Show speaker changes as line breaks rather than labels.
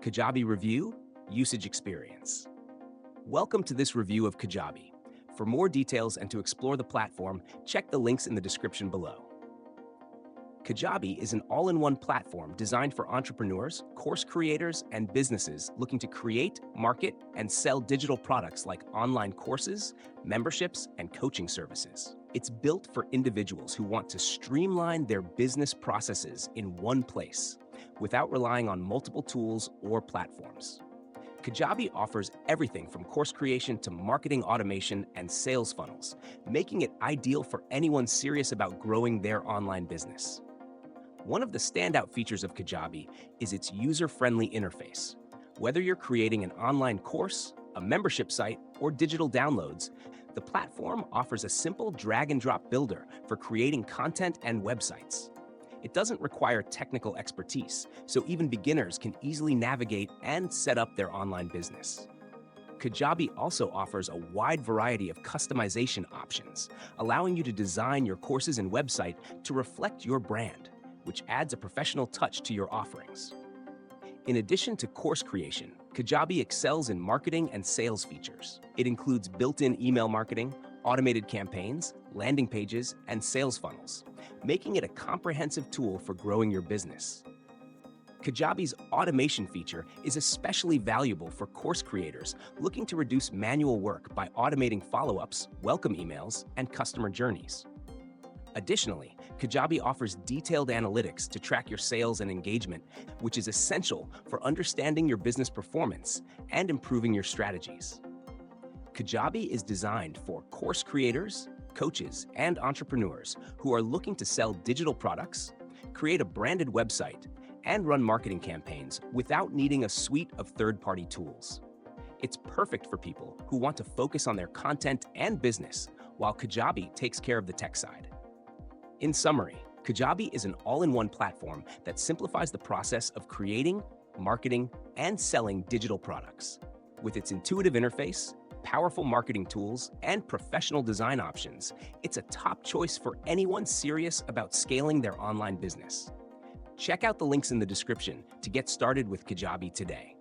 Kajabi Review, Usage Experience. Welcome to this review of Kajabi. For more details and to explore the platform, check the links in the description below. Kajabi is an all-in-one platform designed for entrepreneurs, course creators, and businesses looking to create, market, and sell digital products like online courses, memberships, and coaching services. It's built for individuals who want to streamline their business processes in one place without relying on multiple tools or platforms. Kajabi offers everything from course creation to marketing automation and sales funnels, making it ideal for anyone serious about growing their online business. One of the standout features of Kajabi is its user-friendly interface. Whether you're creating an online course, a membership site, or digital downloads, the platform offers a simple drag-and-drop builder for creating content and websites. It doesn't require technical expertise, so even beginners can easily navigate and set up their online business. Kajabi also offers a wide variety of customization options, allowing you to design your courses and website to reflect your brand, which adds a professional touch to your offerings. In addition to course creation, Kajabi excels in marketing and sales features. It includes built-in email marketing, automated campaigns, landing pages, and sales funnels, making it a comprehensive tool for growing your business. Kajabi's automation feature is especially valuable for course creators looking to reduce manual work by automating follow-ups, welcome emails, and customer journeys. Additionally, Kajabi offers detailed analytics to track your sales and engagement, which is essential for understanding your business performance and improving your strategies. Kajabi is designed for course creators, coaches, and entrepreneurs who are looking to sell digital products, create a branded website, and run marketing campaigns without needing a suite of third-party tools. It's perfect for people who want to focus on their content and business, while Kajabi takes care of the tech side. In summary, Kajabi is an all-in-one platform that simplifies the process of creating, marketing, and selling digital products. With its intuitive interface, powerful marketing tools, and professional design options, it's a top choice for anyone serious about scaling their online business. Check out the links in the description to get started with Kajabi today.